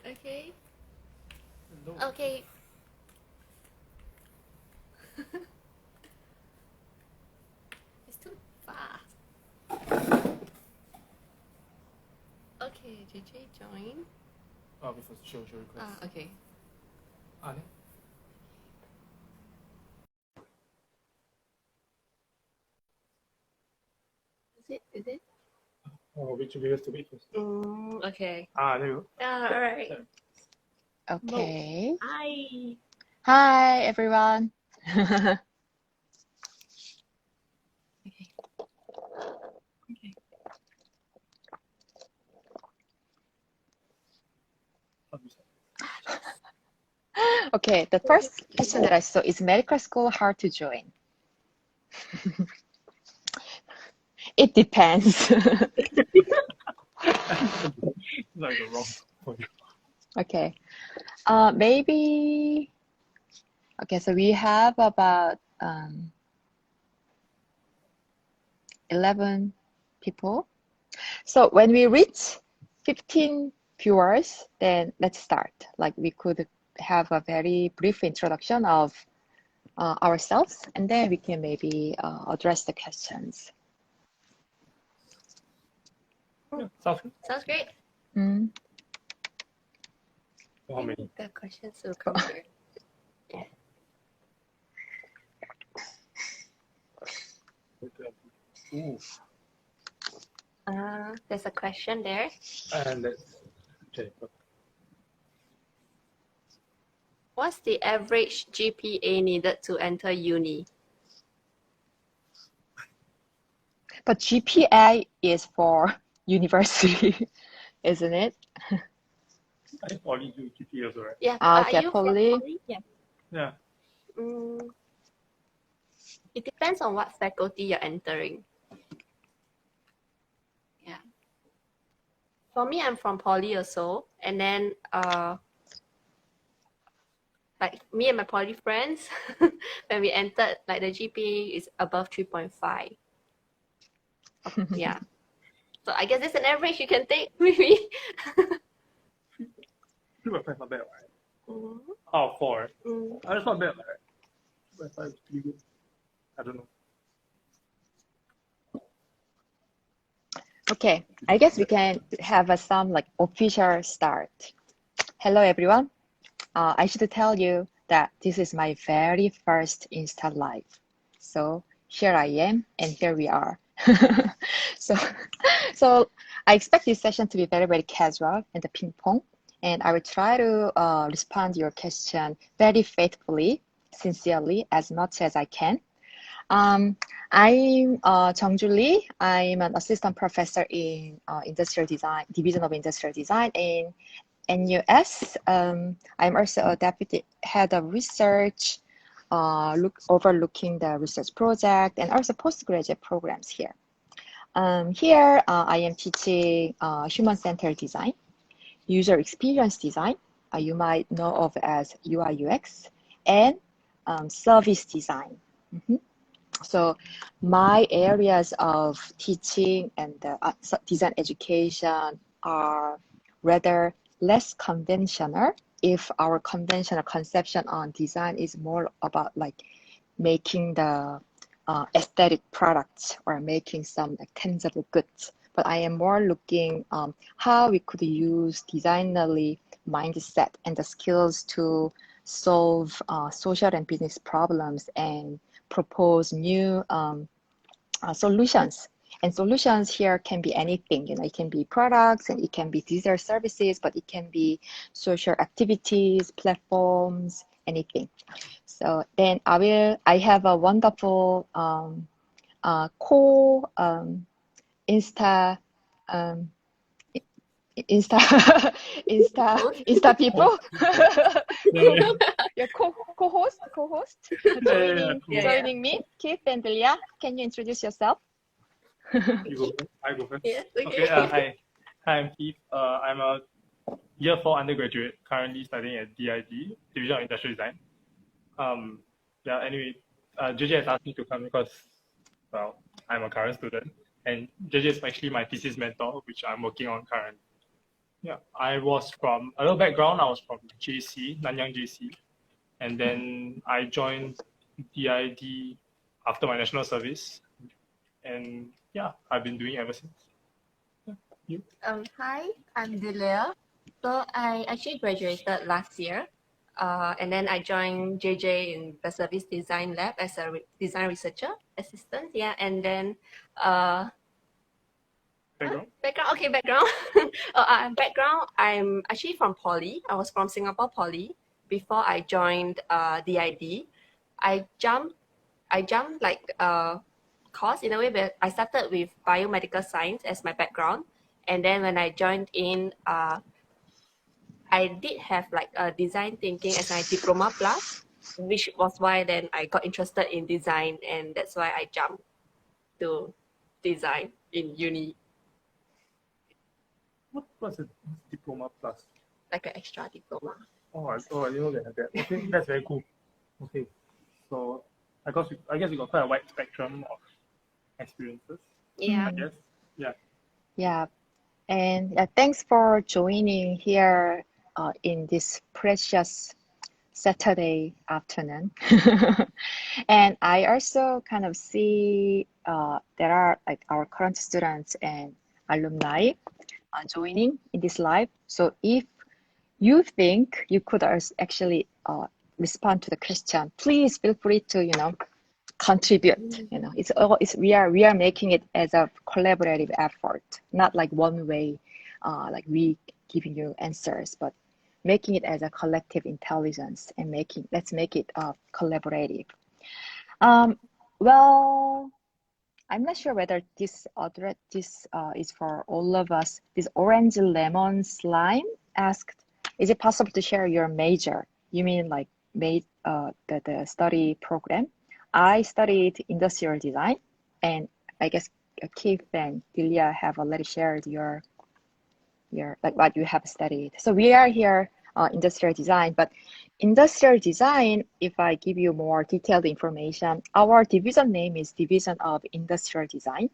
Okay. No. Okay. It's too fast. Okay, JJ join. Before show request. Okay. Ne? Is it? Oh, which videos to wait first? Okay. There you go. All right. Okay. Hi. Hi, everyone. Okay. Okay. Okay, the first question that I saw is medical school hard to join? It depends. Like the wrong point. Okay. Maybe. Okay, so we have about 11 people. So when we reach 15 viewers, then let's start. Like we could have a very brief introduction of ourselves, and then we can maybe address the questions. Yeah, sounds good. Sounds great. Mm. How many? The questions will come here. Yeah. Ooh. There's a question there. And let's check. What's the average GPA needed to enter uni? But GPA is for university, isn't it? I think Poly do GP also, right? Yeah. Okay, Are you from Poly. Poly? Yeah. Yeah. It depends on what faculty you're entering. Yeah. For me, I'm from Poly also, and then like me and my Poly friends, when we entered, like the GPA is above 3.5. Yeah. So I guess it's an average you can take, maybe. 3.5 not bad, right? Mhm. Oh, 4. Mm. That's not bad, right? 3.5 is pretty good. I don't know. Okay, I guess we can have some like official start. Hello, everyone. I should tell you that this is my very first Insta Live. So here I am, and here we are. So I expect this session to be very, very casual and the ping pong. And I will try to respond to your question very faithfully, sincerely, as much as I can. I'm Jung-Joo Lee. I'm an assistant professor in industrial design, Division of Industrial Design in NUS. I'm also a deputy head of research, overlooking the research project and also postgraduate programs here. Here, I am teaching human-centered design, user experience design, you might know of as UI UX, and service design. So my areas of teaching and design education are rather less conventional. If our conventional conception on design is more about like making the aesthetic products or making some like tangible goods, but I am more looking how we could use designerly mindset and the skills to solve social and business problems and propose new solutions. And solutions here can be anything, it can be products and it can be digital services, but it can be social activities, platforms, anything. So then I have a wonderful Insta Insta people. Your co-host joining me, Keith and Delia. Can you introduce yourself? You go first. I go first. Yes, okay. Okay. Hi, I'm Keith. I'm a year 4 undergraduate, currently studying at DID, Division of Industrial Design. Yeah. Anyway, JJ has asked me to come because, well, I'm a current student, and JJ is actually my thesis mentor, which I'm working on currently. Yeah, I was from a little background. I was from JC, Nanyang JC, and then I joined DID after my national service, and yeah, I've been doing it ever since. Yeah, you? Hi, I'm Delia. So I actually graduated last year, and then I joined JJ in the service design lab as a design researcher assistant. Yeah, and then Background? background. Okay, background. Background. I'm actually from Poly. I was from Singapore Poly before I joined DID. I jumped. I jumped like course in a way, but I started with biomedical science as my background, and then when I joined in, I did have like a design thinking as my diploma plus, which was why then I got interested in design, and that's why I jumped to design in uni, What's a diploma plus? like an extra diploma. I didn't know they had that. Okay, that's very cool. Okay, so I guess you got quite a wide spectrum of experiences. Yeah. I guess. Yeah. Yeah, and thanks for joining here in this precious Saturday afternoon. And I also kind of see there are like our current students and alumni joining in this live. So if you think you could actually respond to the question, please feel free to, contribute. It's we are making it as a collaborative effort, not like one way, like we giving you answers, but making it as a collective intelligence and let's make it collaborative. Well, I'm not sure whether this is for all of us. This orange lemon slime asked, is it possible to share your major? You mean like the study program? I studied industrial design, and I guess Keith and Delia have already shared your like what you have studied. So we are here industrial design, but industrial design, if I give you more detailed information, our division name is Division of Industrial Design.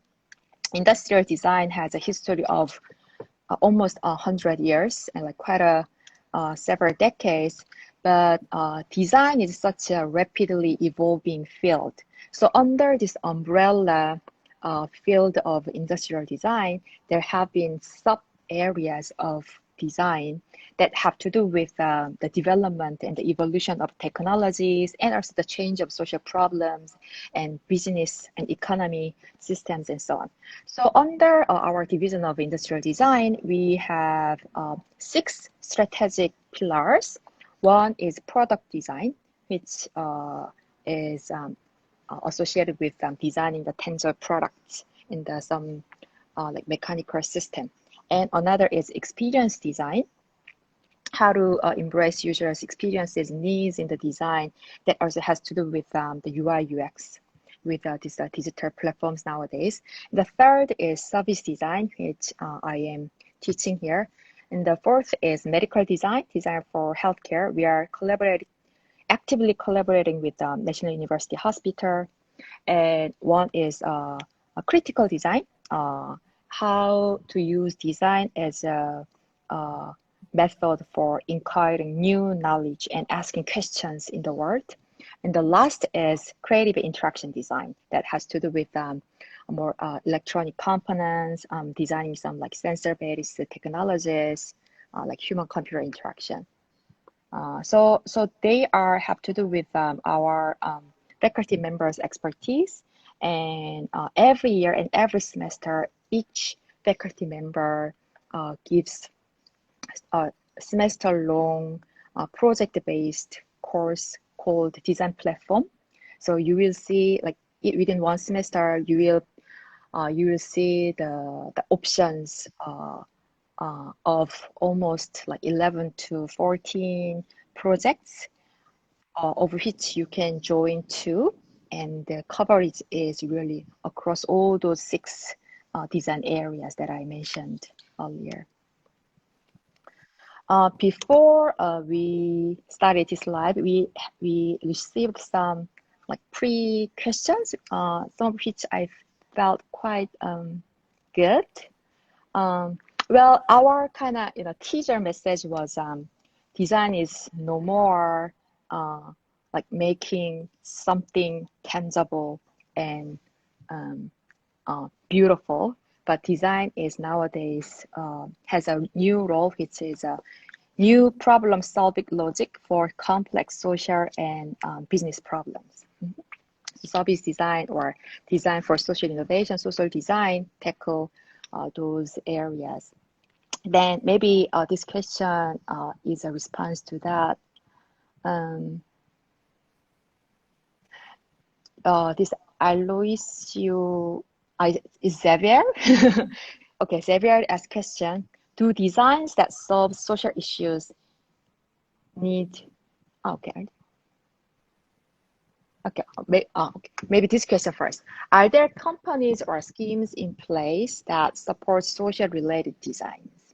Industrial design has a history of almost 100 years and like quite a several decades, but design is such a rapidly evolving field. So under this umbrella field of industrial design, there have been sub areas of design that have to do with the development and the evolution of technologies and also the change of social problems and business and economy systems and so on. So under our division of industrial design, we have 6 strategic pillars. One is product design, which is associated with designing the tangible products in some like mechanical system. And another is experience design, how to embrace users' experiences, needs in the design. That also has to do with the UI UX with these digital platforms nowadays. The third is service design, which I am teaching here. And the fourth is medical design, design for healthcare. We are actively collaborating with National University Hospital. And one is a critical design, how to use design as a method for inquiring new knowledge and asking questions in the world. And the last is creative interaction design that has to do with more electronic components, designing some like sensor-based technologies, like human-computer interaction. So they have to do with our faculty members' expertise. And every year and every semester, each faculty member gives a semester-long project-based course called Design Platform. So you will see, like within one semester, you will see the options of almost like 11 to 14 projects, of which you can join to, and the coverage is really across all those 6 design areas that I mentioned earlier. Before we started this live, we received some like pre-questions, some of which I felt quite good. Well, our kind of teaser message was design is no more like making something tangible and um, beautiful, but design is nowadays has a new role, which is a new problem-solving logic for complex social and business problems. Service design or design for social innovation, social design tackle those areas. Then maybe this question is a response to that. This Aloisio is Xavier. Okay, Xavier asks question: do designs that solve social issues need? Okay. Okay, maybe this question first. Are there companies or schemes in place that support social-related designs?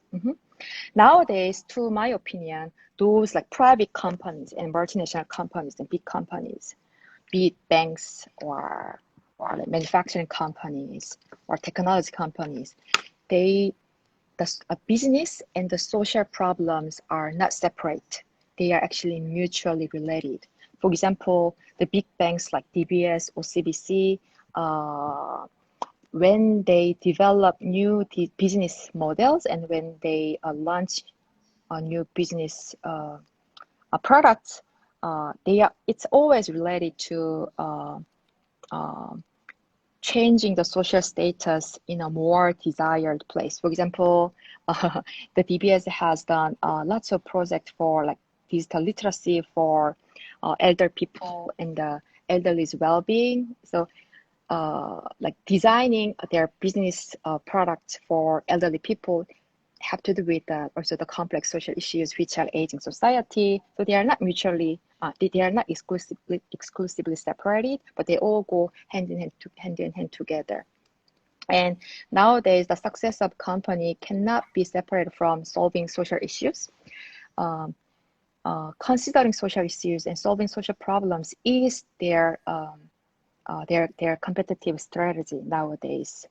Nowadays, to my opinion, those like private companies and multinational companies and big companies, be it banks or like manufacturing companies or technology companies, the business and the social problems are not separate. They are actually mutually related. For example, the big banks like DBS or CBC, when they develop new business models and when they launch a new business products, it's always related to changing the social status in a more desired place. For example, the DBS has done lots of projects for like digital literacy for elder people and the elderly's well-being. So like designing their business products for elderly people have to do with also the complex social issues which are aging society. So they are not mutually, they are not exclusively separated, but they all go hand in hand together. And nowadays, the success of company cannot be separated from solving social issues. Considering social issues and solving social problems is their competitive strategy nowadays.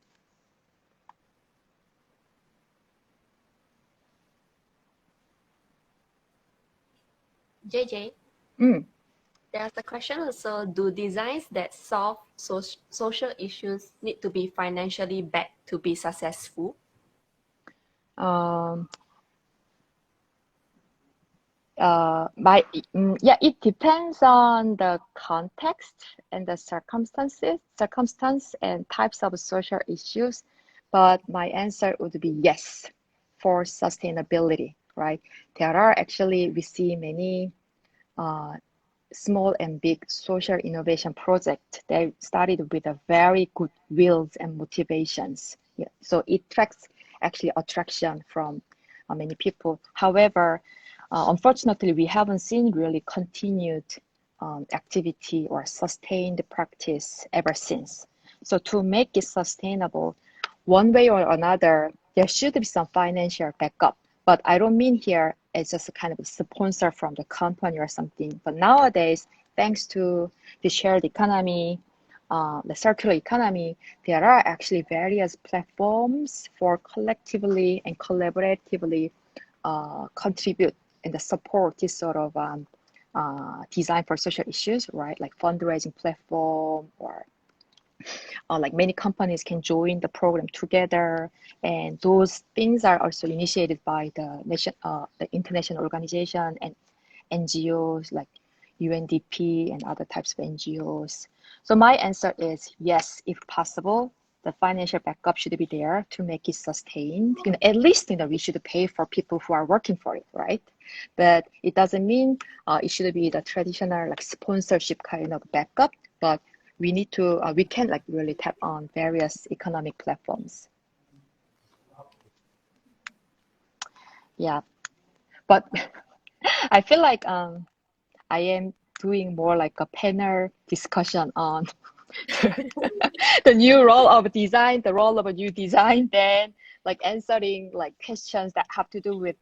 JJ, there's a question also, do designs that solve social issues need to be financially backed to be successful? It depends on the context and the circumstance and types of social issues, but my answer would be yes for sustainability, right? There are actually, we see many small and big social innovation projects. They started with a very good wills and motivations. Yeah. So it attracts actually attraction from many people. However, unfortunately, we haven't seen really continued activity or sustained practice ever since. So to make it sustainable, one way or another, there should be some financial backup. But I don't mean here it's just a kind of a sponsor from the company or something. But nowadays, thanks to the shared economy, the circular economy, there are actually various platforms for collectively and collaboratively contribute and support this sort of design for social issues, right? Like fundraising platform or like many companies can join the program together, and those things are also initiated by the international organization and NGOs like UNDP and other types of NGOs. So my answer is yes, if possible, the financial backup should be there to make it sustained. At least we should pay for people who are working for it, right? But it doesn't mean it should be the traditional like sponsorship kind of backup, but we need to, we can like really tap on various economic platforms. Yeah, but I feel like I am doing more like a panel discussion on the new role of design, the role of a new design, then like answering like questions that have to do with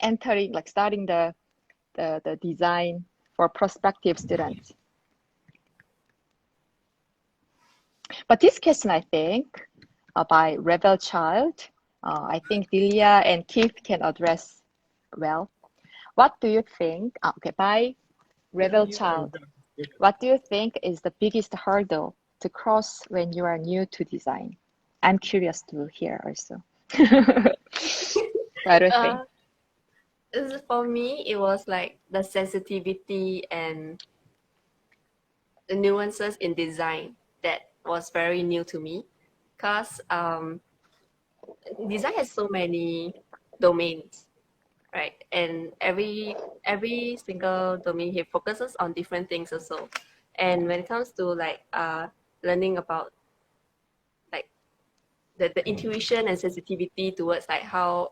entering, like starting the design for prospective students. But this question, I think, by Rebel Child. I think Delia and Keith can address well. What do you think? Okay, by Rebel Child. What do you think is the biggest hurdle to cross when you are new to design? I'm curious to hear also. What do you think? For me, it was like the sensitivity and the nuances in design that was very new to me, because design has so many domains, right? And every single domain here focuses on different things also. And when it comes to like learning about like the intuition and sensitivity towards like how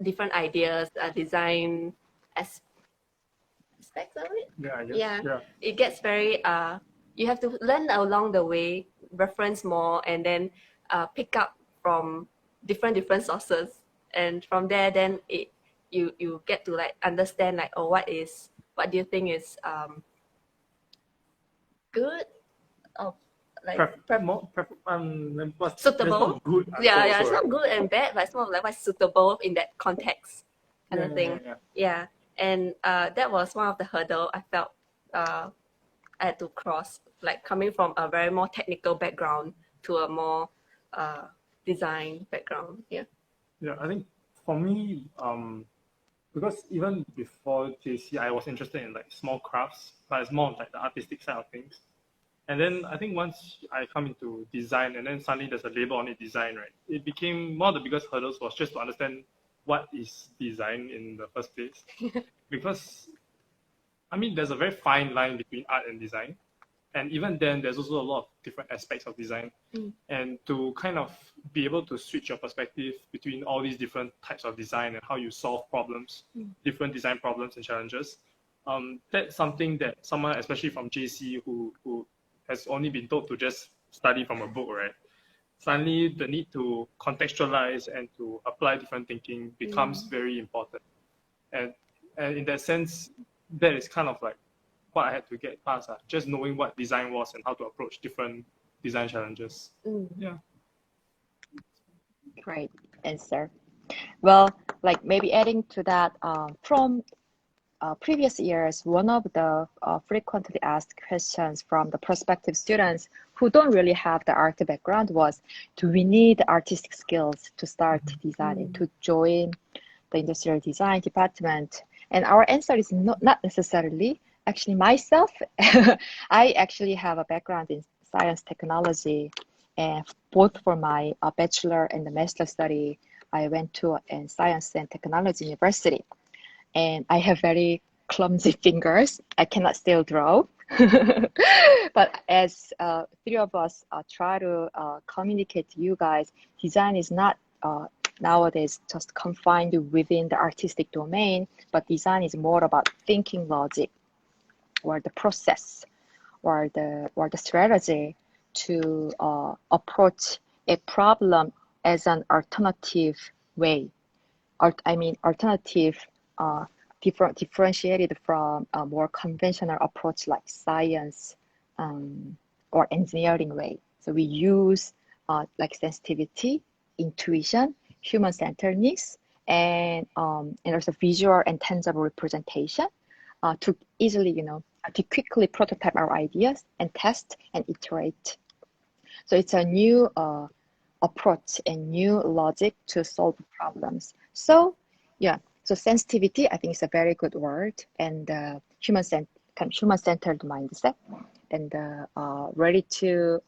different ideas design aspects of it. Yeah, I guess. Yeah. It gets very you have to learn along the way, reference more, and then pick up from different sources, and from there then you get to like understand like, oh, what do you think is good, or like suitable. Not good. Yeah, it's not good and bad, but it's more like what's suitable in that context kind of thing. Yeah. And that was one of the hurdle I felt I had to cross, like coming from a very more technical background to a more design background. Yeah. Yeah, I think for me, because even before JC, I was interested in like small crafts, but it's more of like the artistic side of things. And then I think once I come into design, and then suddenly there's a label on it, design, right? It became one of the biggest hurdles was just to understand what is design in the first place. Because, I mean, there's a very fine line between art and design. And even then, there's also a lot of different aspects of design. And to kind of be able to switch your perspective between all these different types of design and how you solve problems, different design problems and challenges, that's something that someone, especially from JC, who has only been told to just study from a book, right? Suddenly the need to contextualize and to apply different thinking becomes very important. And in that sense, that is kind of like what I had to get past, just knowing what design was and how to approach different design challenges. Yeah. Great answer. Well, like maybe adding to that, from previous years, one of the frequently asked questions from the prospective students who don't really have the art background was, do we need artistic skills to start designing, to join the industrial design department? And our answer is not necessarily. Actually, myself, I actually have a background in science technology, and both for my bachelor and the master study, I went to a science and technology university. And I have very clumsy fingers. I cannot still draw. But as three of us try to communicate to you guys, design is not nowadays just confined within the artistic domain, but design is more about thinking logic, or the process, or the strategy to approach a problem as an alternative way. Alternative, differentiated from a more conventional approach like science or engineering way. So we use like sensitivity, intuition, human-centeredness, and also visual and tangible representation to easily, to quickly prototype our ideas and test and iterate. So it's a new approach and new logic to solve problems. So yeah, so sensitivity, I think, is a very good word, and human-centered mindset, and ready to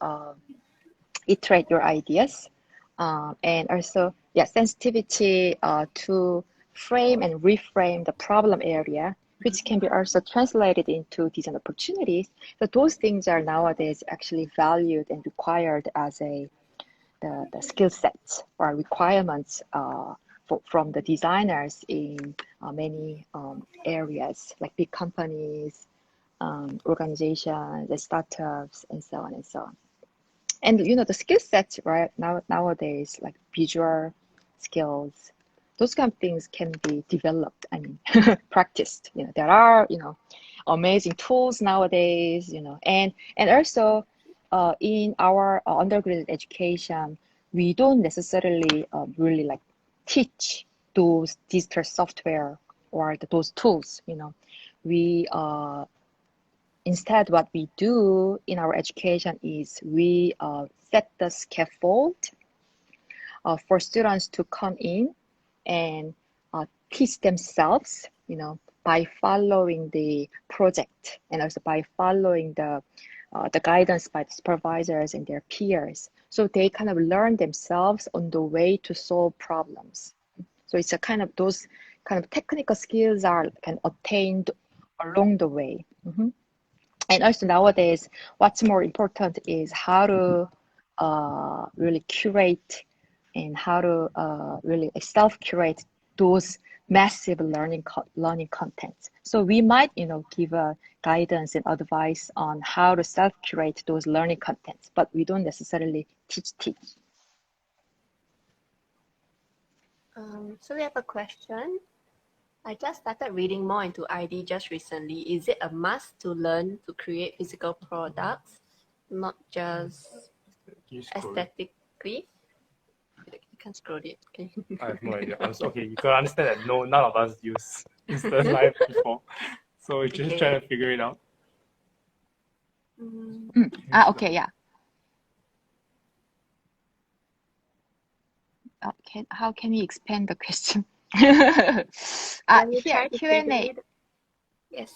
iterate your ideas, and also sensitivity to frame and reframe the problem area, which can be also translated into design opportunities. So those things are nowadays actually valued and required as the skill sets or requirements from the designers in many areas, like big companies, organizations, startups, and so on and so on. And the skill sets right nowadays, like visual skills, those kind of things can be developed, practiced. There are amazing tools nowadays, and also in our undergraduate education, we don't necessarily really like teach those digital software or those tools. We instead what we do in our education is we set the scaffold for students to come in and teach themselves, by following the project and also by following the guidance by the supervisors and their peers. So they kind of learn themselves on the way to solve problems. So it's a kind of those kind of technical skills are kind of attained along the way. And also nowadays, what's more important is how to really curate and how to really self-curate those massive learning contents. So we might, give a guidance and advice on how to self-curate those learning contents, but we don't necessarily teach. So we have a question. I just started reading more into ID just recently. Is it a must to learn to create physical products, not just aesthetically? You can scroll it. Okay. I have no idea. Okay, you can understand that none of us use instant life before, so we're just trying to figure it out. Okay, yeah. Okay, how can we expand the question? Here, Q&A. Yes.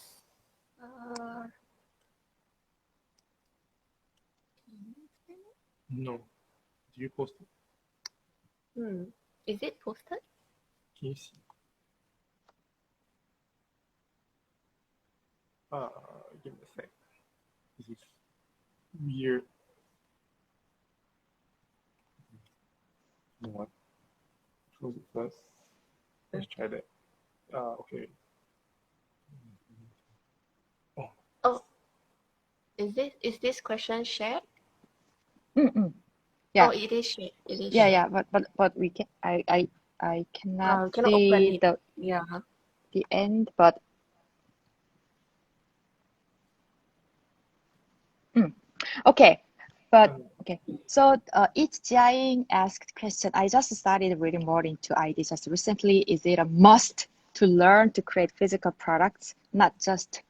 No. Do you post it? Is it posted? Can you see? Give me a sec. This is weird. You know what? Close it first. Let's try that. Okay. Oh, is this question shared? Yeah. Oh, it is shared. It is Yeah, shared. but we can I cannot see open it. the end, but okay. But okay, so each Jiaing asked question. I just started reading more into ID just recently. Is it a must to learn to create physical products, not just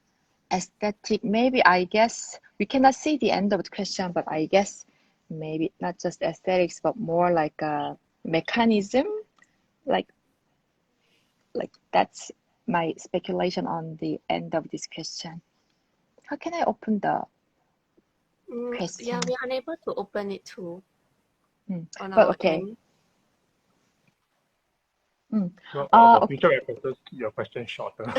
aesthetic? Maybe I guess we cannot see the end of the question, but I guess maybe not just aesthetics, but more like a mechanism, like that's my speculation on the end of this question. How can I open the question? Yeah, we are unable to open it too. On But our okay. end. For future episodes, keep your question shorter. I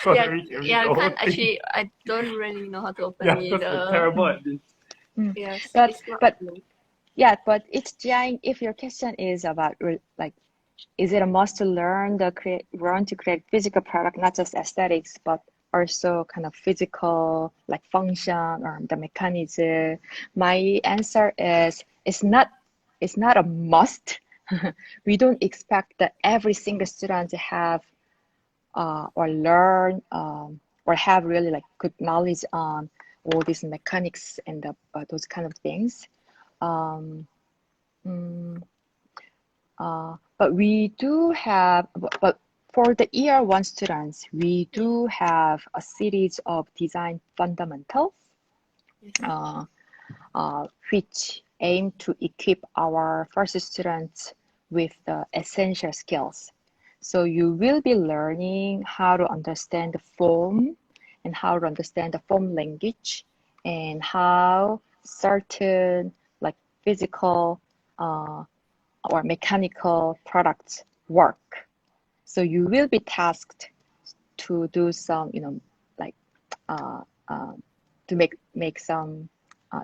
can't actually. I don't really know how to open it. Because we're terrible at this. Yes, but it's not opening. Yeah, but it's Jiang. If your question is about like, is it a must to learn to create physical product, not just aesthetics, but also kind of physical like function or the mechanism? My answer is it's not a must. We don't expect that every single student to have or learn or have really like good knowledge on all these mechanics and those kind of things. But we do have, but for the year one students, we do have a series of design fundamentals, which aim to equip our first students with the essential skills. So you will be learning how to understand the form and how to understand the form language and how certain like physical or mechanical products work. So you will be tasked to do some, like to make some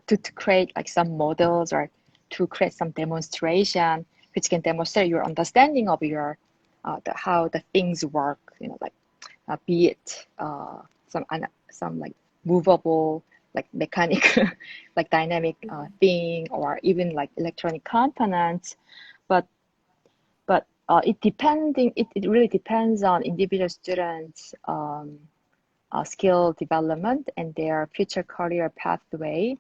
to create like some models or to create some demonstration which can demonstrate your understanding of your how the things work. Like be it some like movable like mechanic like dynamic thing or even like electronic components, but it really depends on individual students skill development and their future career pathway.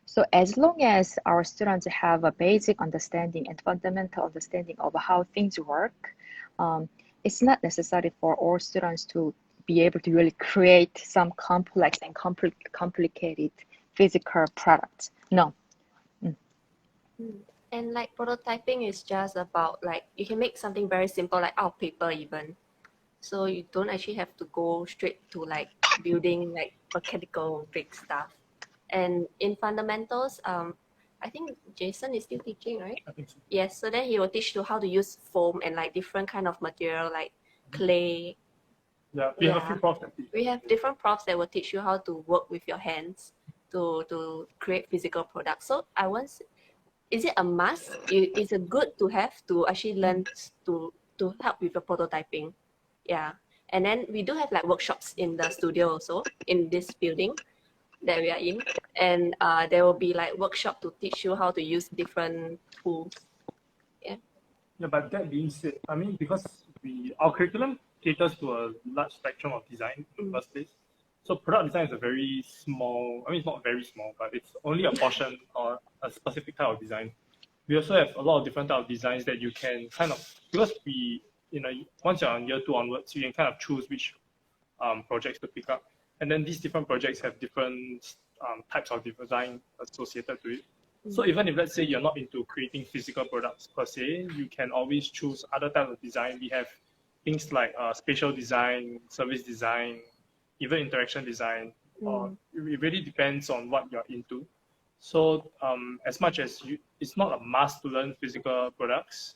So as long as our students have a basic understanding and fundamental understanding of how things work, it's not necessary for all students to be able to really create some complex and complicated physical products. No. And like prototyping is just about like you can make something very simple like out of paper even. So you don't actually have to go straight to like building like mechanical big stuff. And in fundamentals, I think Jason is still teaching, right? I think so. Yes. So then he will teach you how to use foam and like different kind of material like clay. Yeah, we have a few Yeah. profs that teach. We have different profs that will teach you how to work with your hands to create physical products. So I once, is it a must? Is it good to have to actually learn to help with the prototyping? Yeah. And then we do have like workshops in the studio also in this building that we are in. And there will be like workshop to teach you how to use different tools. Yeah, but that being said, I mean, because our curriculum caters to a large spectrum of design in the first place. So product design is a very small, I mean, it's not very small, but it's only a portion or a specific type of design. We also have a lot of different type of designs that you can kind of, because once you're on year 2 onwards, you can kind of choose which projects to pick up. And then these different projects have different types of design associated to it. So even if, let's say, you're not into creating physical products per se, you can always choose other types of design. We have things like spatial design, service design, even interaction design. It really depends on what you're into. So as much as it's not a must to learn physical products,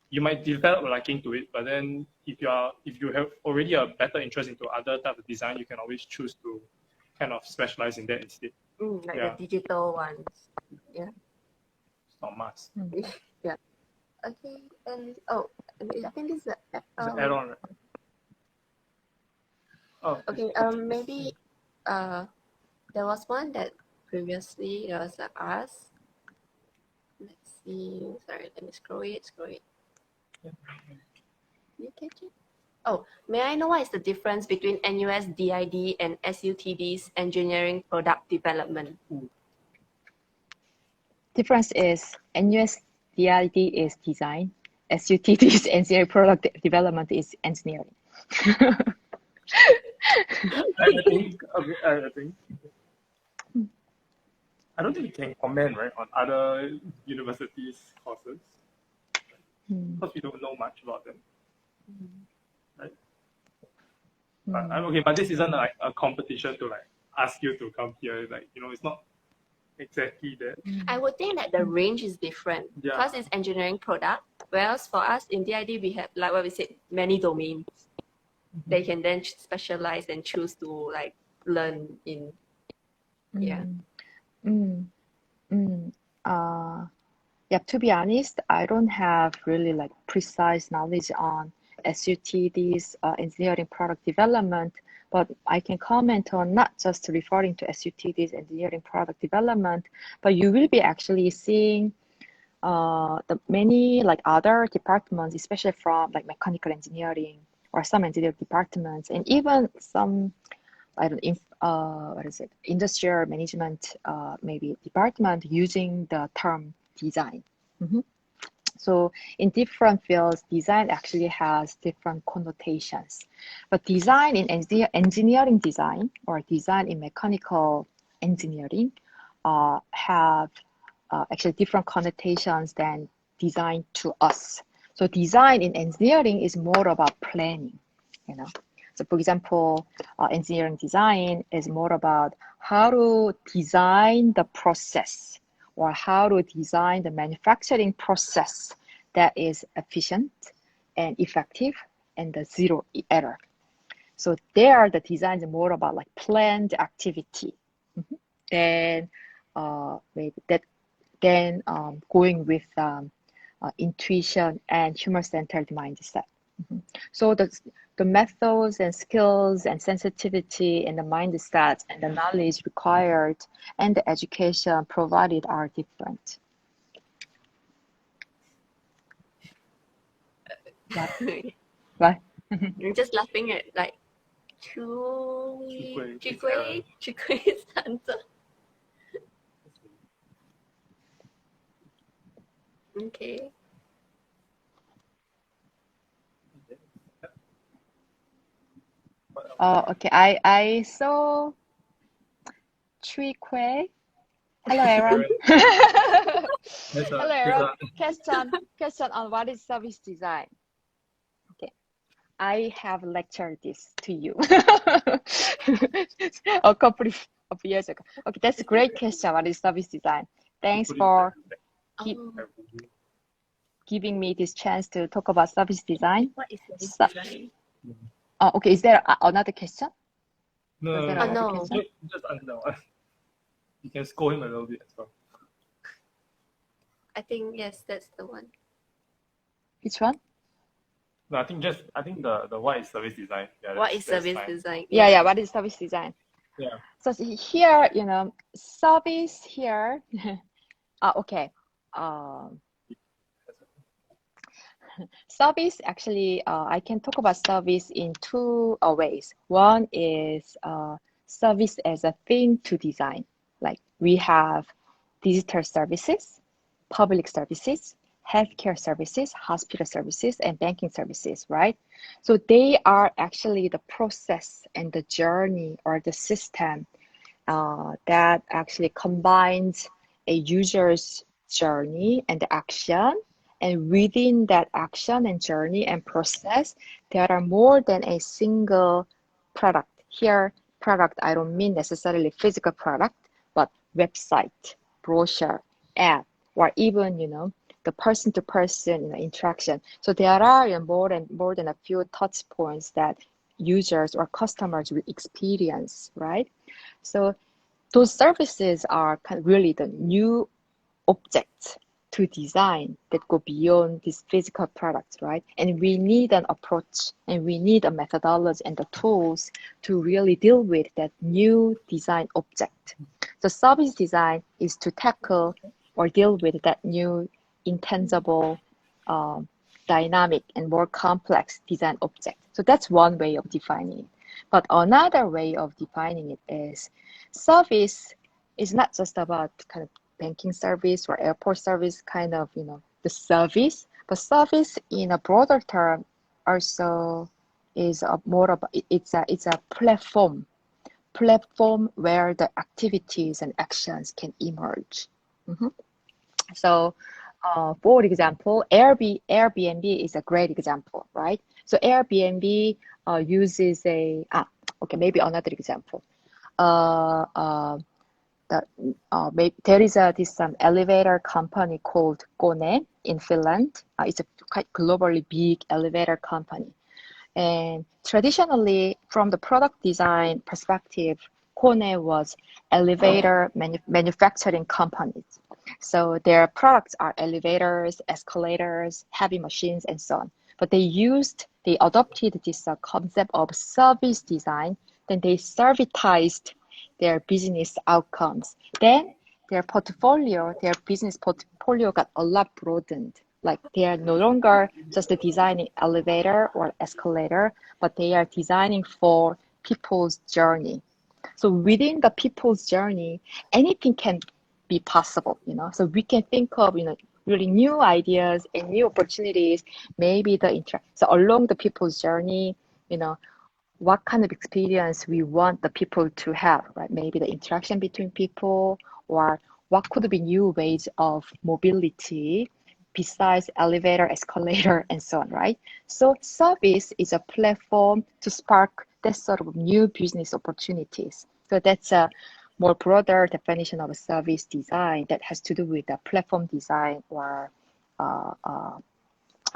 you might develop a liking to it, but then if you have already a better interest into other type of design, you can always choose to kind of specialize in that instead. Like the digital ones. Yeah. It's not must. Yeah. Okay. And I think this is It's an add-on, right? Oh. Okay. Maybe there was one that previously there was asked. Let's see. Sorry, let me scroll it. Yeah. You catch it? Oh, may I know what is the difference between NUS DID and SUTD's engineering product development? Difference is NUS DID is design, SUTD's engineering product development is engineering. I don't think you can comment, right, on other universities' courses because we don't know much about them, right? But this isn't like a competition to like ask you to come here. Like, it's not exactly that. I would think that the range is different because it's engineering product, whereas for us in DID we have, like what we said, many domains. They can then specialize and choose to like learn in. Yeah, to be honest, I don't have really like precise knowledge on SUTD's engineering product development, but I can comment on not just referring to SUTD's engineering product development, but you will be actually seeing the many like other departments, especially from like mechanical engineering or some engineering departments, and even some industrial management maybe department using the term design. So in different fields, design actually has different connotations. But design in engineering design or design in mechanical engineering have actually different connotations than design to us. So design in engineering is more about planning, So for example, engineering design is more about how to design the process or how to design the manufacturing process that is efficient and effective and the zero error. So there, the design is more about like planned activity. Then going with intuition and human-centered mindset. So the methods and skills and sensitivity and the mindset and the knowledge required and the education provided are different. What? I'm just laughing at like Chikui's answer. Okay. Okay. I saw Chui Kwe. Hello, Aaron. There's Hello, a, there's Aaron. a, Question on what is service design. Okay. I have lectured this to you a couple of years ago. Okay, that's a great question. What is service design? Thanks for Oh, giving me this chance to talk about service design. what is service So, design? okay, is there another question? no, Was no, there no, another no. question? just answer that one. You can scold him a little bit as well. I think yes, that's the one. Which one? No, I think the what is service design. Yeah, What is that's service fine. design? Yeah. What is service design? Yeah. So here, service here. Okay. Service actually, I can talk about service in two ways. One is service as a thing to design. Like we have digital services, public services, healthcare services, hospital services, and banking services, right? So they are actually the process and the journey or the system that actually combines a user's journey and action. And within that action and journey and process, there are more than a single product. Here, product, I don't mean necessarily physical product, but website, brochure, app, or even, the person-to-person interaction. So there are more than a few touch points that users or customers will experience, right? So those services are kind of really the new objects to design that go beyond these physical products, right? And we need an approach and we need a methodology and the tools to really deal with that new design object. So service design is to tackle or deal with that new intangible, dynamic and more complex design object. So that's one way of defining it. But another way of defining it is service is not just about kind of banking service or airport service, kind of, the service, but service in a broader term also is more about, it's a platform where the activities and actions can emerge. So, for example, Airbnb is a great example, right? So Airbnb uses maybe another example. There is this elevator company called Kone in Finland. It's a quite globally big elevator company. And traditionally, from the product design perspective, Kone was elevator manufacturing companies. So their products are elevators, escalators, heavy machines, and so on. But they adopted this concept of service design. Then they servitized their business outcomes. Then their business portfolio got a lot broadened. Like they are no longer just designing elevator or escalator, but they are designing for people's journey. So within the people's journey, anything can be possible, So we can think of, really new ideas and new opportunities, maybe so along the people's journey, what kind of experience we want the people to have, right? Maybe the interaction between people, or what could be new ways of mobility besides elevator, escalator, and so on, right? So service is a platform to spark that sort of new business opportunities. So that's a more broader definition of a service design that has to do with the platform design or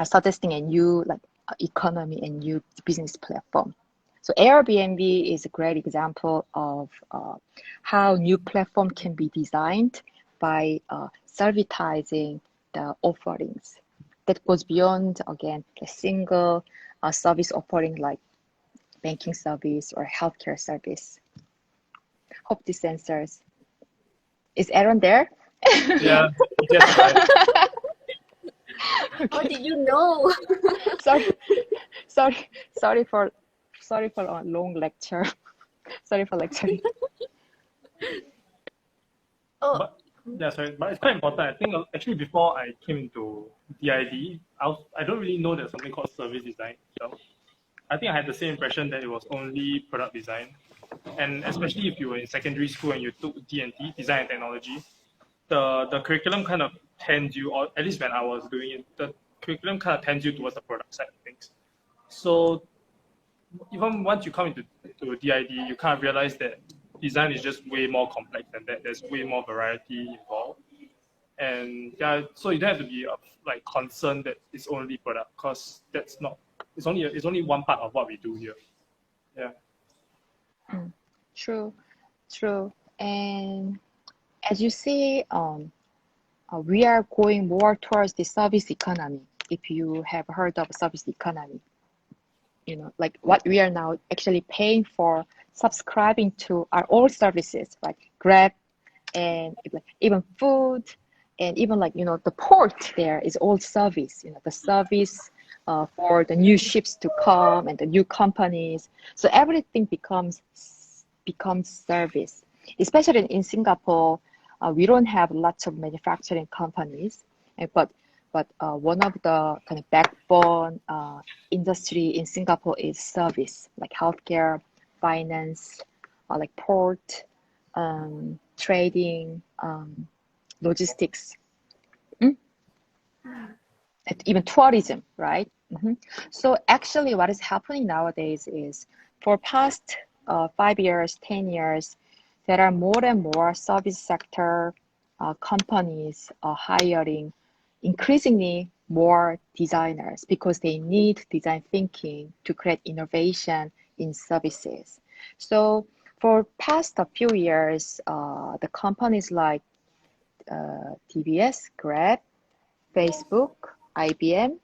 suggesting a new economy and new business platform. So Airbnb is a great example of how new platform can be designed by servitizing the offerings. That goes beyond, again, a single service offering like banking service or healthcare service. Hope this answers. Is Aaron there? Yeah. Yes, right. How did you know? Sorry for a long lecture. Sorry for lecturing. Oh, But Yeah, sorry, but it's quite important. I think actually before I came into DID, I don't really know there's something called service design itself. I think I had the same impression that it was only product design. And especially if you were in secondary school and you took D&T, design and technology, the curriculum kind of tends you, or at least when I was doing it, the curriculum kind of tends you towards the product side of things. So even once you come into DID, you kind of realize that design is just way more complex than that. There's way more variety involved. And yeah, so you don't have to be like concerned that it's only product, because that's not, it's only one part of what we do here. Yeah. True, true. And as you see, we are going more towards the service economy. If you have heard of service economy, like what we are now actually paying for, subscribing to are all services like Grad and even food, and even the port there is all service. The service for the new ships to come and the new companies. So everything becomes service. Especially in Singapore, we don't have lots of manufacturing companies, but one of the kind of backbone industry in Singapore is service, like healthcare, finance, like port, trading, logistics, and even tourism, right? So actually what is happening nowadays is for past 5 years, 10 years, there are more and more service sector companies hiring increasingly more designers because they need design thinking to create innovation in services. So for past a few years, the companies like TBS, Grad, Facebook, IBM,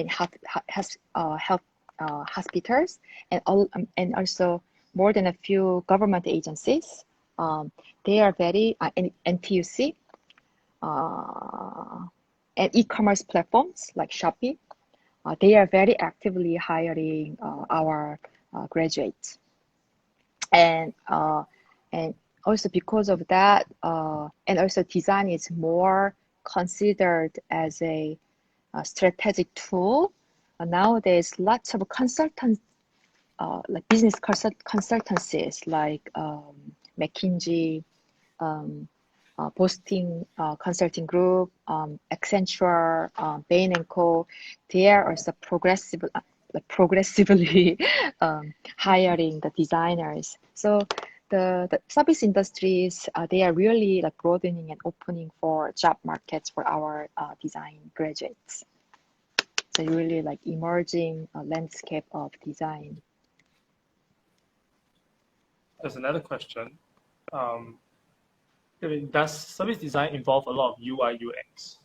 health hospitals, and also more than a few government agencies. They are very NTUC and e-commerce platforms like Shopee. They are very actively hiring our graduates, and also because of that, and also design is more considered as a strategic tool. Nowadays, lots of consultants, like business consultancies like McKinsey, Boston Consulting Group, Accenture, Bain & Co. They are also progressively hiring the designers. So the service industries, they are really like broadening and opening for job markets for our design graduates. So really like emerging landscape of design. There's another question. Does service design involve a lot of UI UX?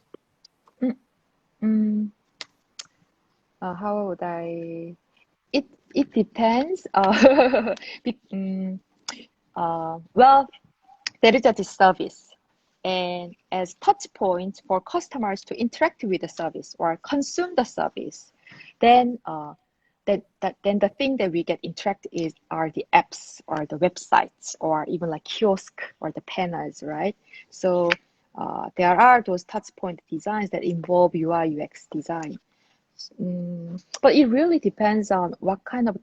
How would I? It depends. Well, there is a service, and as touch points for customers to interact with the service or consume the service, then then the thing that we get interact are the apps or the websites or even like kiosk or the panels, right? So there are those touch point designs that involve UI UX design. But it really depends on what kind of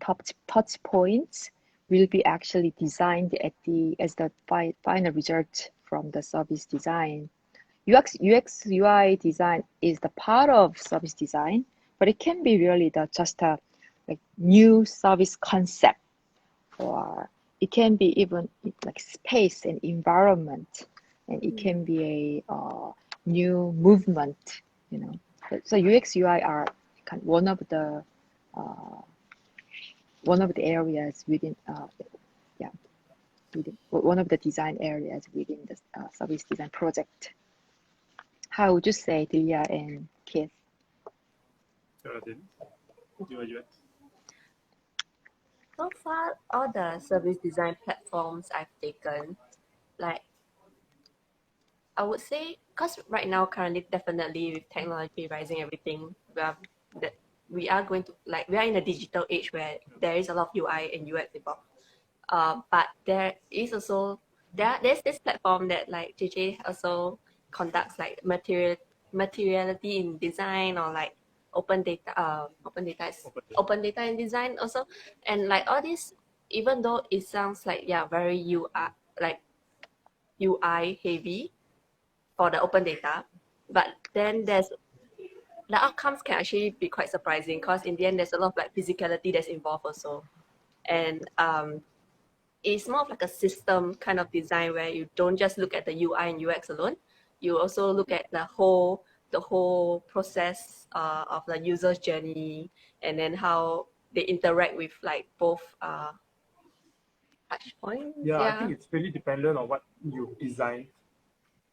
touch points will be actually designed as the final result from the service design. UX UI design is the part of service design, but it can be really just a like new service concept, or it can be even like space and environment, and it can be a new movement, So UX UI are kind of one of the areas within one of the design areas within the service design project. How would you say, Delia and Keith? So far, all the service design platforms I've taken, like I would say, because right now, currently, definitely with technology rising, everything, we are going to we are in a digital age where there is a lot of UI and UX involved. But there is also there's this platform that like JJ also conducts like materiality in design, or like open data open data in design also. And like all this, even though it sounds like very UI heavy for the open data, but then the outcomes can actually be quite surprising, because in the end there's a lot of like physicality that's involved also. And it's more of like a system kind of design, where you don't just look at the UI and UX alone. You also look at the whole process of the user's journey, and then how they interact with like both touch points. Yeah, I think it's really dependent on what you design.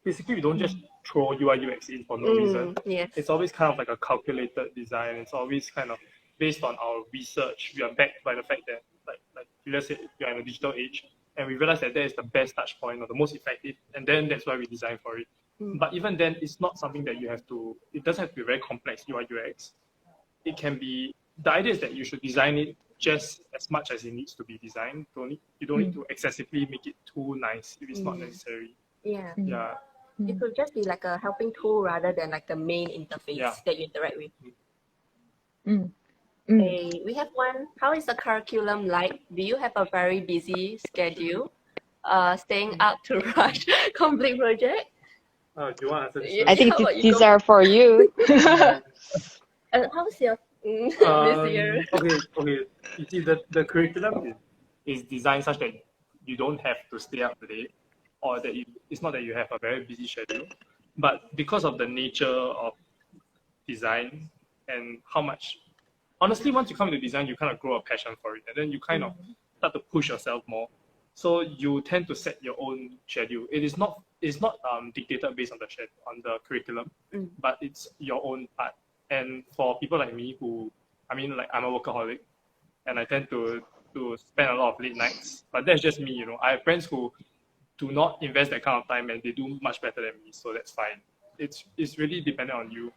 Basically, we don't just throw UI UX in for no reason. Yes. It's always kind of like a calculated design. It's always kind of based on our research. We are backed by the fact that, like let's say, we are in a digital age, and we realize that is the best touch point or the most effective, and then that's why we design for it. But even then, it's not something that you have to. It doesn't have to be very complex UI UX. It can be. The idea is that you should design it just as much as it needs to be designed. You don't need to excessively make it too nice if it's not necessary. Yeah. Yeah. It could just be like a helping tool rather than like the main interface that you interact with. Okay, we have one. How is the curriculum like? Do you have a very busy schedule? Staying up to rush complete project? Do you want to answer this? I think these are for you. How's your this year? Okay. You see, the curriculum is designed such that you don't have to stay up late, or that it's not that you have a very busy schedule, but because of the nature of design and how much, honestly, once you come into design, you kind of grow a passion for it, and then you kind of start to push yourself more. So you tend to set your own schedule. It's not dictated based on the curriculum, but it's your own part. And for people like me I'm a workaholic, and I tend to spend a lot of late nights. But that's just me, I have friends who do not invest that kind of time, and they do much better than me, so that's fine. It's really dependent on you.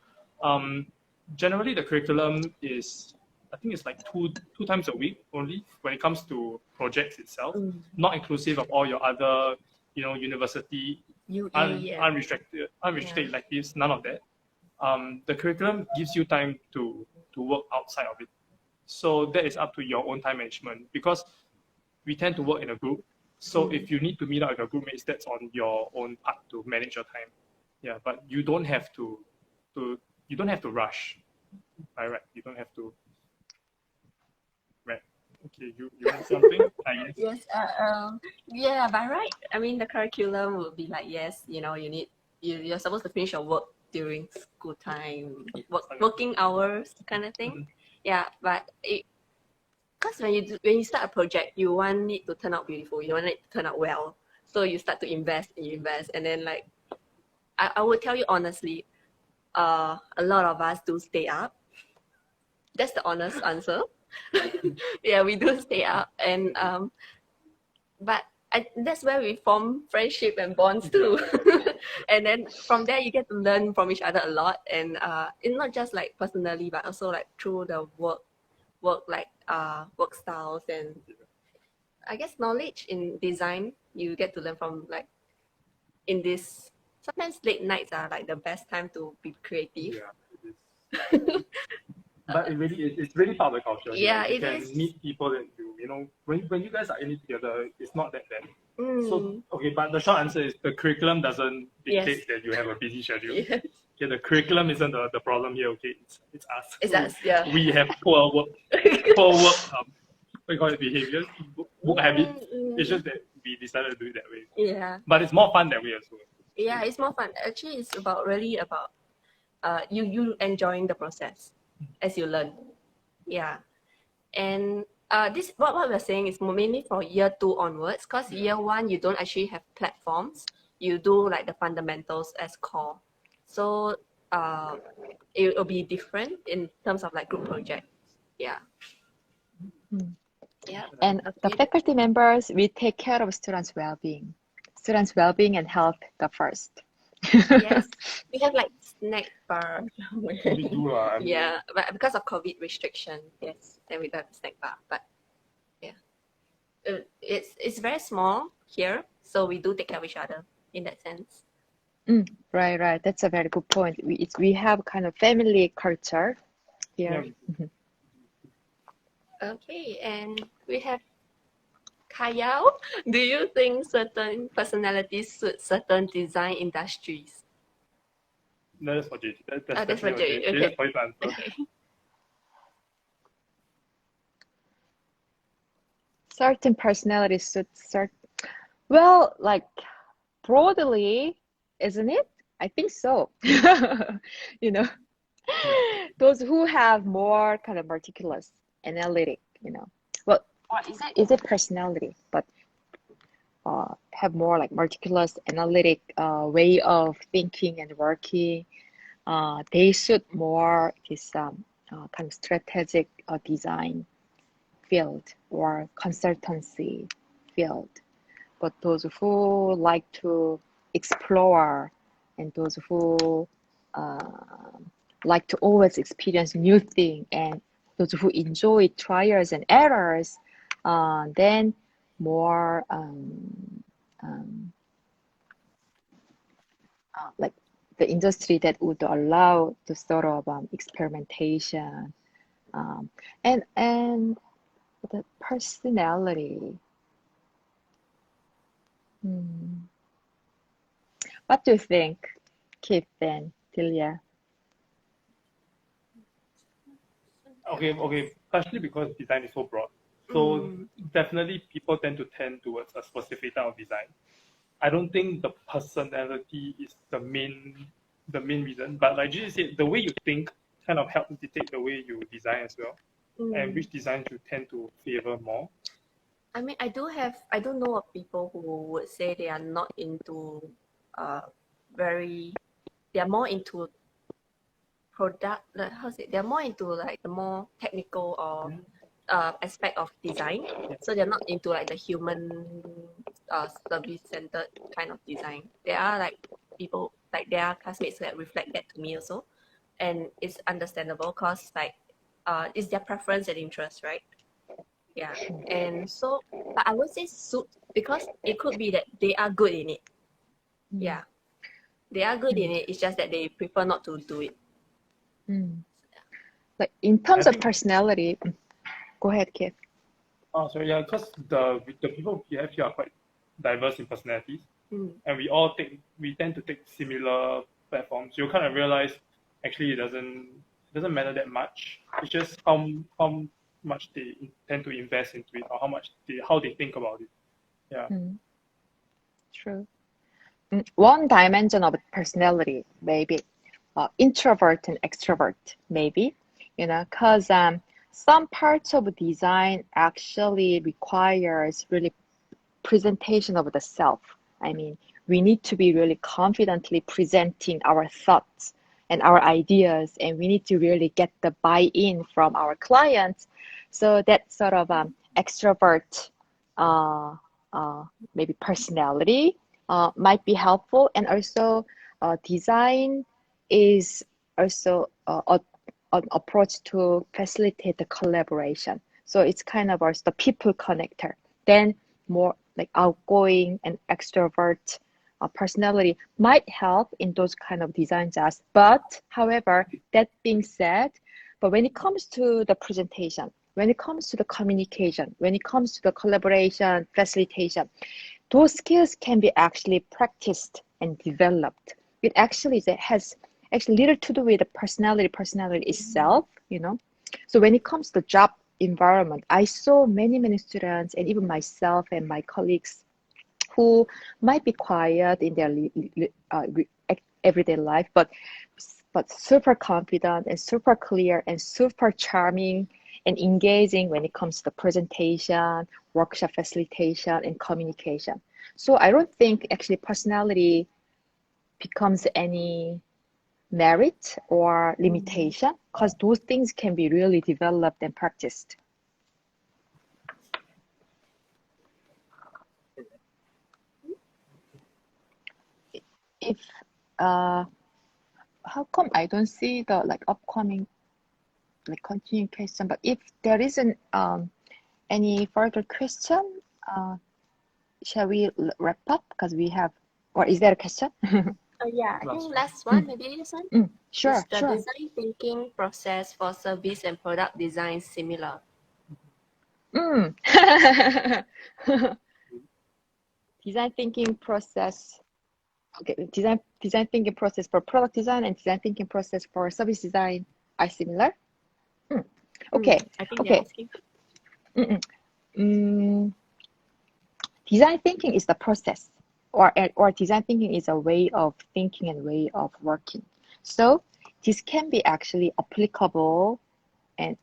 Generally, the curriculum is, I think it's like two times a week only when it comes to projects itself, not inclusive of all your other, university unrestricted electives, none of that. The curriculum gives you time to work outside of it. So that is up to your own time management, because we tend to work in a group. So if you need to meet up with your group mates, that's on your own part to manage your time. Yeah, but you don't have to rush. Right? You don't have to. Right. Okay, you want something? I guess. Yes. By right. I mean, the curriculum will be like, yes, you're supposed to finish your work during school time, working hours kind of thing. Yeah, but because when you start a project, you want it to turn out beautiful. You want it to turn out well. So you start to invest, and then like I would tell you honestly, a lot of us do stay up. That's the honest answer. Yeah, we do stay up, and but that's where we form friendship and bonds too. And then from there you get to learn from each other a lot, and it's not just like personally, but also like through the work styles, and I guess knowledge in design you get to learn from, like, in this. Sometimes late nights are like the best time to be creative. Yeah, it is. But it's really part of the culture. Yeah, you can meet people that when you guys are in it together, it's not that bad. So okay, but the short answer is the curriculum doesn't dictate that you have a busy schedule. Yes. Okay, the curriculum isn't the problem here. Okay, it's us. It's us. Yeah. We have poor work. What you call it, behaviors, work habits. It's just that we decided to do it that way. Yeah. But it's more fun that way as well. Yeah, it's more fun. Actually, it's really about you enjoying the process as you learn. Yeah. And this what we're saying is mainly for year 2 onwards, because year 1 you don't actually have platforms. You do like the fundamentals as core. So it will be different in terms of like group projects. Yeah. Yeah. And the faculty members, we take care of students' well-being. Students' well-being and health the first. Yes, we have like snack bar. We do, Yeah, but because of COVID restriction, yes, then we don't have snack bar. But yeah, it's very small here, So we do take care of each other in that sense. Right. That's a very good point. We have kind of family culture Yeah. here. Okay, and we have Kayao. Do you think certain personalities suit certain design industries? No, that's for JJ. That's That's for definitely Jay. JJ. Okay. That's for you to answer. Okay. Certain personalities suit certain. Well, like broadly, isn't it? I think so. You know, those who have more kind of meticulous, analytic, well, or is it personality, but have more like meticulous, analytic way of thinking and working. They suit more this kind of strategic design field or consultancy field. But those who like to explore and those who like to always experience new things and those who enjoy trials and errors, then more like the industry that would allow the sort of experimentation and the personality. What do you think, Keith and Delia? Okay. Especially because design is so broad. So definitely people tend towards a specific type of design. I don't think the personality is the main reason, but like you said, the way you think kind of helps dictate the way you design as well, and which design you tend to favor more. I mean, I don't know of people who would say they are not into, they are more into product, like how to say, they're more into like the more technical or aspect of design. So they're not into like the human service centered kind of design. There are like people, like there are classmates that reflect that to me also. And it's understandable because like it's their preference and interest, right? Yeah. And so, but I would say suit because it could be that they are good in it. Yeah. They are good in it. It's just that they prefer not to do it. Like in terms of personality, go ahead, Keith. Oh, sorry, yeah, because the people we have here are quite diverse in personalities, and we tend to take similar platforms. You kind of realize actually it doesn't matter that much. It's just how much they intend to invest into it or how they think about it. Yeah. True. One dimension of personality, maybe introvert and extrovert, maybe, because some parts of design actually requires really presentation of the self. I mean, we need to be really confidently presenting our thoughts and our ideas, and we need to really get the buy-in from our clients. So that sort of extrovert, maybe personality might be helpful, and also design is also an approach to facilitate the collaboration. So it's kind of also the people connector. Then more like outgoing and extrovert personality might help in those kind of design jobs. But however, that being said, but when it comes to the presentation, when it comes to the communication, when it comes to the collaboration, facilitation, those skills can be actually practiced and developed. It actually has actually little to do with the personality itself, So when it comes to job environment, I saw many students and even myself and my colleagues who might be quiet in their everyday life, but super confident and super clear and super charming and engaging when it comes to the presentation, workshop facilitation, and communication. So I don't think actually personality becomes any merit or limitation, because those things can be really developed and practiced. If how come I don't see the upcoming continuing question? But if there isn't any further question, shall we wrap up? Because we have, or is there a question? Yeah, I Last think one. last one, maybe this one. Sure, Is the sure. design thinking process for service and product design similar? Design thinking process. Okay, design thinking process for product design and design thinking process for service design are similar. Okay, I think they're asking. design thinking is the process, or design thinking is a way of thinking and way of working. So this can be actually applicable and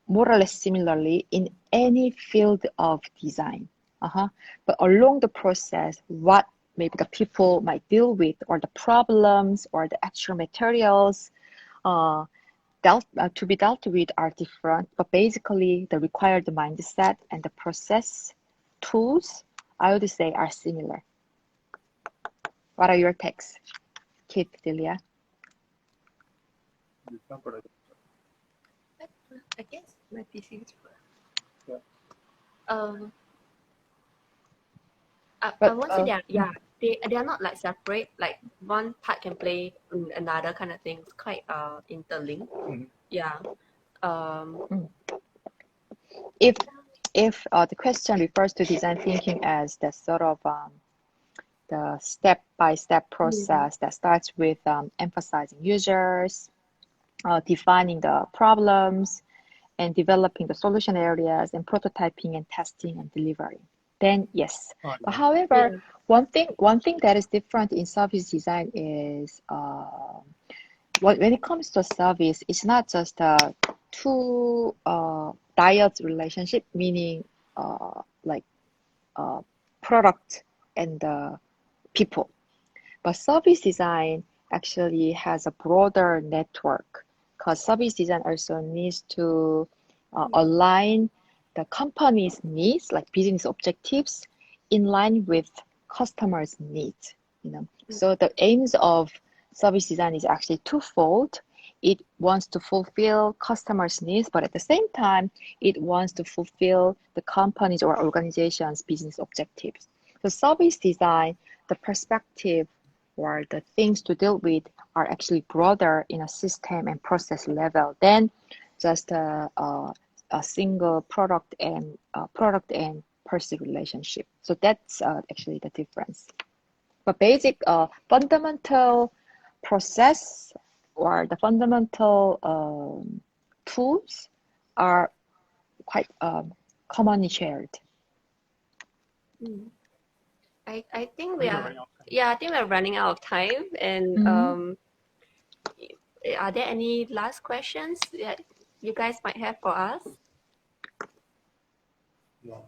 more or less similarly in any field of design. But along the process, what maybe the people might deal with, or the problems, or the actual materials to be dealt with are different. But basically, the required mindset and the process tools, I would say, are similar. What are your takes, Kit, Delia? I guess my PC is Yeah. I won't say they are not like separate. Like one part can play in another kind of thing. It's quite interlinked. Yeah. If the question refers to design thinking as the sort of the step-by-step process that starts with emphasizing users, defining the problems, and developing the solution areas, and prototyping and testing and delivering, then yes. But however, one thing that is different in service design is when it comes to service, it's not just a two dyad relationship, meaning product and people. But service design actually has a broader network, because service design also needs to align the company's needs, like business objectives, in line with customers' needs. So the aims of service design is actually twofold. It wants to fulfill customers' needs, but at the same time, it wants to fulfill the company's or organization's business objectives. So service design, the perspective or the things to deal with are actually broader in a system and process level than just a single product and person relationship. So that's actually the difference. But basic fundamental process or the fundamental tools are quite commonly shared. I think we are. Yeah, I think we're running out of time. And are there any last questions that you guys might have for us? No.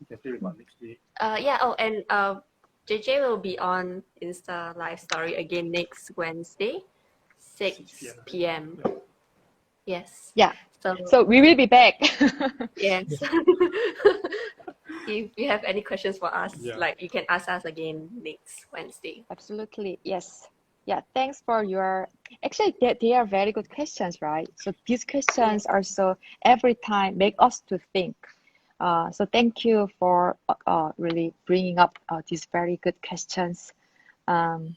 You can say about next week. Yeah. Oh, and JJ will be on Insta live story again next Wednesday, 6 p.m. Yes. Yeah. So we will be back. Yes. If you have any questions for us, like you can ask us again next Wednesday. Absolutely. Yes. Yeah. Thanks for your. Actually, they are very good questions, right? So these questions also every time make us to think. So thank you for really bringing up these very good questions. And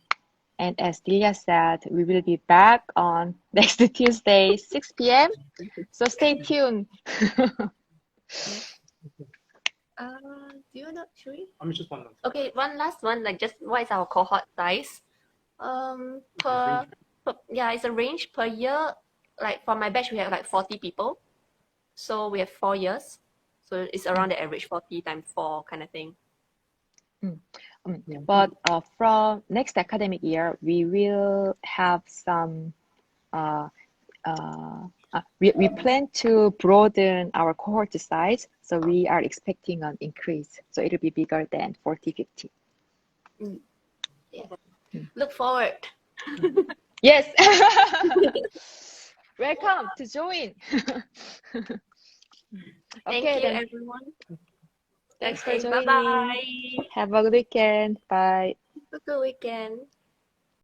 as Delia said, we will be back on next Tuesday, 6 p.m. So stay tuned. Do you know, should we? I'm just one. Okay, one last one, like just what is our cohort size? It's a range per year. Like for my batch, we have like 40 people. So we have 4 years. So it's around the average 40 times 4 kind of thing. But from next academic year, we will have some, we plan to broaden our cohort size. So we are expecting an increase. So it'll be bigger than 40, 50. Yeah. Look forward. Yes. Welcome to join. Thank you, everyone. Thanks for joining. Bye-bye. Have a good weekend. Bye. Have a good weekend.